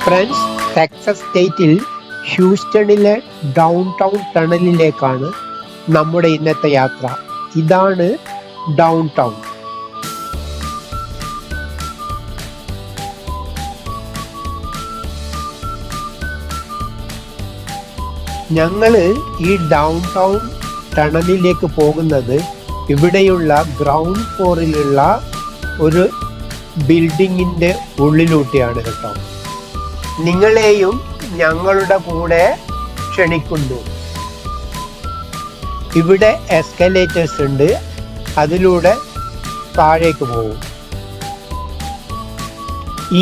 Friends, Texas സ്റ്റേറ്റിൽ ഹ്യൂസ്റ്റണിലെ down town ടണലിലേക്കാണ് നമ്മുടെ ഇന്നത്തെ യാത്ര. ഇതാണ് ഡൗൺ ടൗൺ. ഞങ്ങള് ഈ ഡൗൺ ടൗൺ ടണലിലേക്ക് പോകുന്നത് ഇവിടെയുള്ള ഗ്രൗണ്ട് ഫ്ലോറിലുള്ള ഒരു ബിൽഡിങ്ങിന്റെ ഉള്ളിലൂട്ടിയാണ് കേട്ടോ. നിങ്ങളെയും ഞങ്ങളുടെ കൂടെ ക്ഷണിക്കുന്നു. ഇവിടെ എസ്കലേറ്റേഴ്സ് ഉണ്ട്, അതിലൂടെ താഴേക്ക് പോകും.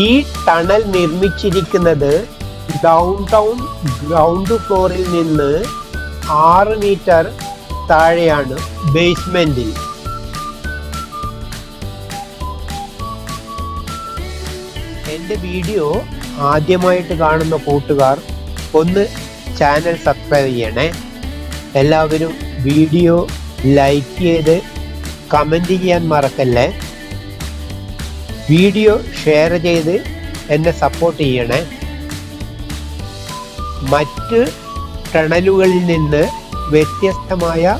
ഈ ടണൽ നിർമ്മിച്ചിരിക്കുന്നത് ഡൗൺ ടൗൺ ഗ്രൗണ്ട് ഫ്ലോറിൽ നിന്ന് 6 മീറ്റർ താഴെയാണ്, ബേസ്മെന്റിൽ. എൻ്റെ വീഡിയോ ആദ്യമായിട്ട് കാണുന്ന കൂട്ടുകാർ ഒന്ന് ചാനൽ സബ്സ്ക്രൈബ് ചെയ്യണേ. എല്ലാവരും വീഡിയോ ലൈക്ക് ചെയ്ത് കമൻറ്റ് ചെയ്യാൻ മറക്കല്ലേ. വീഡിയോ ഷെയർ ചെയ്ത് എന്നെ സപ്പോർട്ട് ചെയ്യണേ. മറ്റ് ടണലുകളിൽ നിന്ന് വ്യത്യസ്തമായ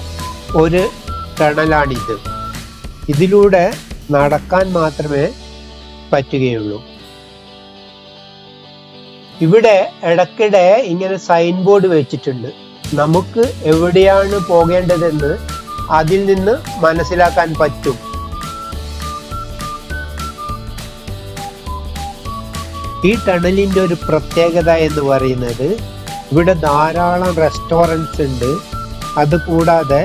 ഒരു ടണലാണിത്. ഇതിലൂടെ നടക്കാൻ മാത്രമേ പറ്റുകയുള്ളൂ. ഇവിടെ ഇടയ്ക്കിടെ ഇങ്ങനെ സൈൻ ബോർഡ് വെച്ചിട്ടുണ്ട്. നമുക്ക് എവിടെയാണ് പോകേണ്ടതെന്ന് അതിൽ നിന്ന് മനസ്സിലാക്കാൻ പറ്റും. ഈ ടണലിൻ്റെ ഒരു പ്രത്യേകത എന്ന് പറയുന്നത് ഇവിടെ ധാരാളം റെസ്റ്റോറൻറ്റ്സ് ഉണ്ട്. അതുകൂടാതെ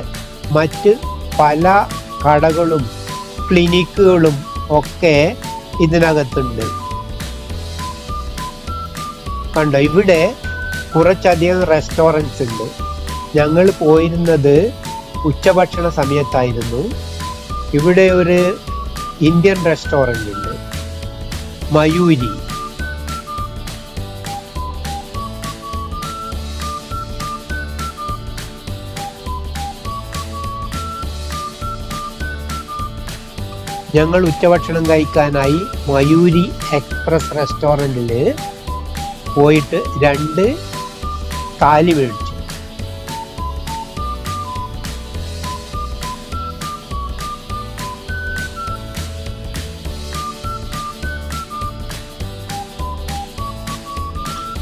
മറ്റ് പല കടകളും ക്ലിനിക്കുകളും ഒക്കെ ഇതിനകത്തുണ്ട്. കണ്ടോ, ഇവിടെ കുറച്ചധികം റെസ്റ്റോറൻറ്റ്സ് ഉണ്ട്. ഞങ്ങൾ പോയിരുന്നത് ഉച്ചഭക്ഷണ സമയത്തായിരുന്നു. ഇവിടെ ഒരു ഇന്ത്യൻ റെസ്റ്റോറൻ്റ് ഉണ്ട്, മയൂരി. ഞങ്ങൾ ഉച്ചഭക്ഷണം കഴിക്കാനായി മയൂരി എക്സ്പ്രസ് റെസ്റ്റോറൻറ്റിൽ പോയിട്ട് 2 താലി മേടിച്ചു.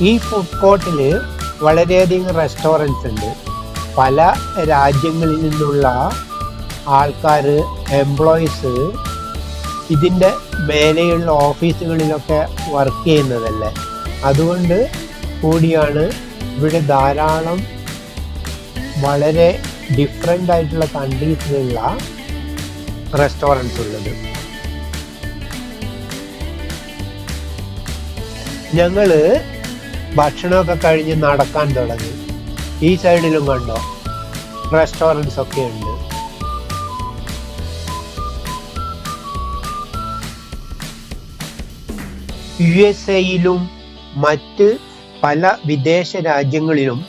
ഈ ഫുഡ് കോർട്ടിൽ വളരെയധികം റെസ്റ്റോറൻറ്റ്സ് ഉണ്ട്. പല രാജ്യങ്ങളിൽ നിന്നുള്ള ആൾക്കാർ, എംപ്ലോയീസ് ഇതിൻ്റെ മേലെയുള്ള ഓഫീസുകളിലൊക്കെ വർക്ക് ചെയ്യുന്നതല്ലേ. അതുകൊണ്ട് കൂടിയാണ് ഇവിടെ ധാരാളം വളരെ ഡിഫറെൻ്റ് ആയിട്ടുള്ള കൺട്രീസിലുള്ള റെസ്റ്റോറൻറ്റ്സ് ഉള്ളത്. ഞങ്ങൾ ഭക്ഷണമൊക്കെ കഴിഞ്ഞ് നടക്കാൻ തുടങ്ങി. ഈ സൈഡിലും കണ്ടോ റെസ്റ്റോറൻറ്റ്സ് ഒക്കെ ഉണ്ട്. USA-യിലും മറ്റ് പല വിദേശ രാജ്യങ്ങളിലും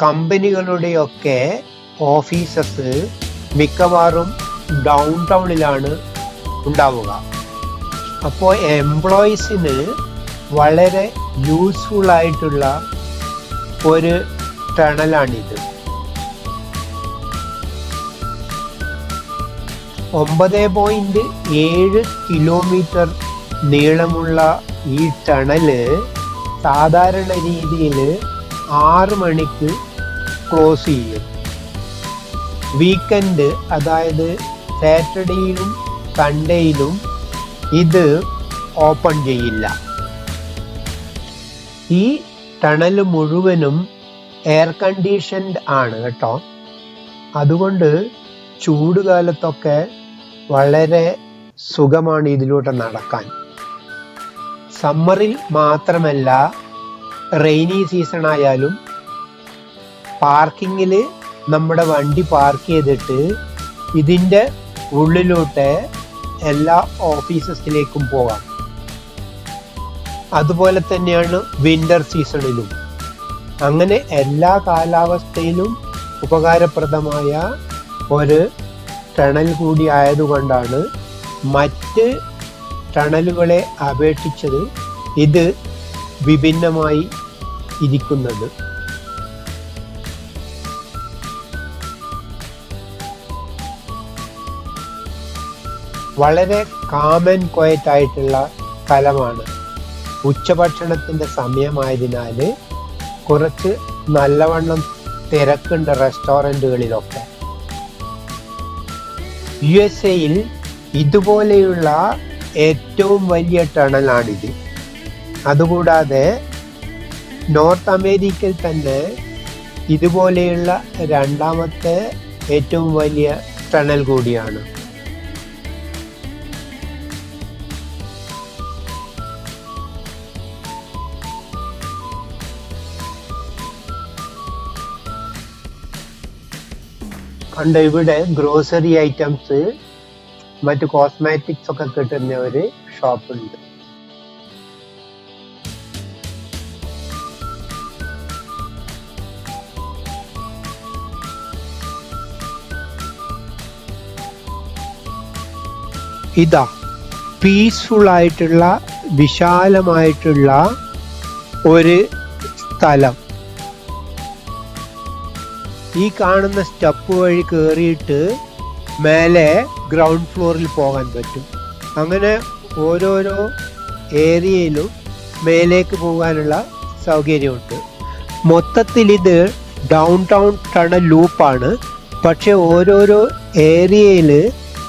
കമ്പനികളുടെയൊക്കെ ഓഫീസസ് മിക്കവാറും ഡൗൺ ടൗണിലാണ് ഉണ്ടാവുക. അപ്പോൾ എംപ്ലോയീസിന് വളരെ യൂസ്ഫുൾ ആയിട്ടുള്ള ഒരു ടണലാണിത്. 9.7 കിലോമീറ്റർ നീളമുള്ള ഈ ടണല് സാധാരണ രീതിയിൽ 6 മണിക്ക് ക്ലോസ് ചെയ്യും. വീക്കെൻഡ്, അതായത് സാറ്റർഡേയിലും സൺഡേയിലും ഇത് ഓപ്പൺ ചെയ്യില്ല. ഈ ടണൽ മുഴുവനും എയർ കണ്ടീഷൻഡ് ആണ് കേട്ടോ. അതുകൊണ്ട് ചൂടുകാലത്തൊക്കെ വളരെ സുഖമാണ് ഇതിലൂടെ നടക്കാൻ. സമ്മറിൽ മാത്രമല്ല, റെയിനി സീസൺ ആയാലും പാർക്കിങ്ങിൽ നമ്മുടെ വണ്ടി പാർക്ക് ചെയ്തിട്ട് ഇതിൻ്റെ ഉള്ളിലോട്ട് എല്ലാ ഓഫീസസിലേക്കും പോകാം. അതുപോലെ തന്നെയാണ് വിൻ്റർ സീസണിലും. അങ്ങനെ എല്ലാ കാലാവസ്ഥയിലും ഉപകാരപ്രദമായ ഒരു ടണൽ കൂടി ആയതുകൊണ്ടാണ് മറ്റ് ടണലുകളെ അപേക്ഷിച്ചത് ഇത് വിഭിന്നമായി ഇരിക്കുന്നത്. വളരെ കാമൻ ക്വയറ്റ് ആയിട്ടുള്ള സ്ഥലമാണ്. ഉച്ചഭക്ഷണത്തിൻ്റെ സമയമായതിനാൽ കുറച്ച് നല്ലവണ്ണം തിരക്കുണ്ട് റെസ്റ്റോറൻറ്റുകളിലൊക്കെ. USA-യിൽ ഇതുപോലെയുള്ള ഏറ്റവും വലിയ ടണലാണിത്. അതുകൂടാതെ നോർത്ത് അമേരിക്കയിൽ തന്നെ ഇതുപോലെയുള്ള രണ്ടാമത്തെ ഏറ്റവും വലിയ ടണൽ കൂടിയാണ്. കണ്ട ഇവിടെ ഗ്രോസറി ഐറ്റംസ് മറ്റു കോസ്മെറ്റിക്സ് ഒക്കെ കിട്ടുന്ന ഒരു ഷോപ്പുണ്ട്. ഇതാ പീസ്ഫുൾ ആയിട്ടുള്ള വിശാലമായിട്ടുള്ള ഒരു സ്ഥലം. ഈ കാണുന്ന സ്റ്റെപ്പ് വഴി കയറിയിട്ട് മേലെ ഗ്രൗണ്ട് ഫ്ലോറിൽ പോകാൻ പറ്റും. അങ്ങനെ ഓരോരോ ഏരിയയിലും മേലേക്ക് പോകാനുള്ള സൗകര്യമുണ്ട്. മൊത്തത്തിൽ ഇത് ഡൗൺ ടൗൺ ടണൽ ലൂപ്പാണ്. പക്ഷെ ഓരോരോ ഏരിയയിൽ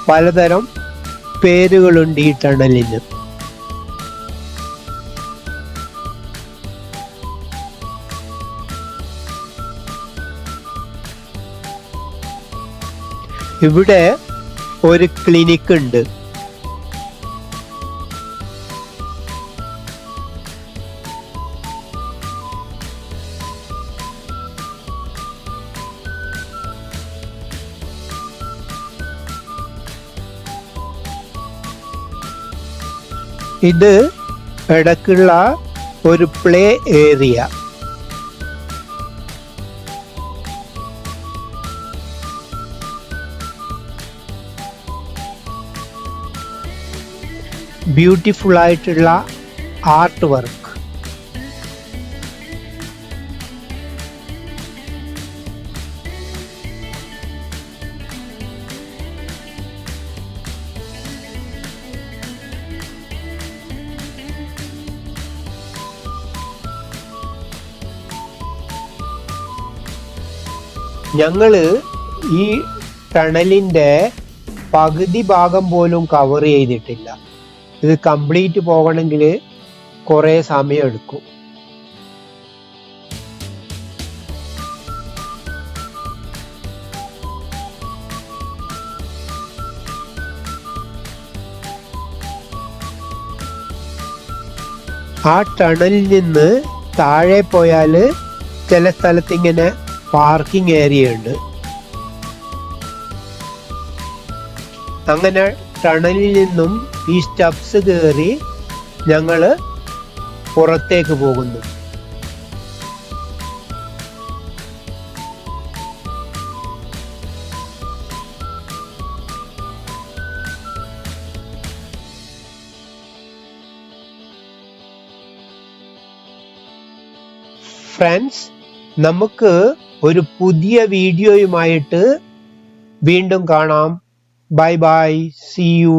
പലതരം പേരുകളുണ്ട് ഈ ടണലിന്. ഇവിടെ ഒരു ക്ലിനിക്ക് ഉണ്ട്. ഇത് ഇടയ്ക്കുള്ള ഒരു പ്ലേ ഏരിയ. ബ്യൂട്ടിഫുൾ ആയിട്ടുള്ള ആർട്ട് വർക്ക്. ഞങ്ങള് ഈ ടണലിന്റെ പകുതി ഭാഗം പോലും കവർ ചെയ്തിട്ടില്ല. ഇത് കംപ്ലീറ്റ് പോകണമെങ്കിൽ കുറേ സമയം എടുക്കും. ആ ടണലിൽ നിന്ന് താഴെ പോയാൽ ചില സ്ഥലത്ത് ഇങ്ങനെ പാർക്കിംഗ് ഏരിയ ഉണ്ട്. അങ്ങനെ ടണലിൽ നിന്നും ഈ സ്റ്റെപ്സ് കയറി ഞങ്ങൾ പുറത്തേക്ക് പോകുന്നു. ഫ്രണ്ട്സ്, നമുക്ക് ഒരു പുതിയ വീഡിയോയുമായിട്ട് വീണ്ടും കാണാം. Bye bye, see U.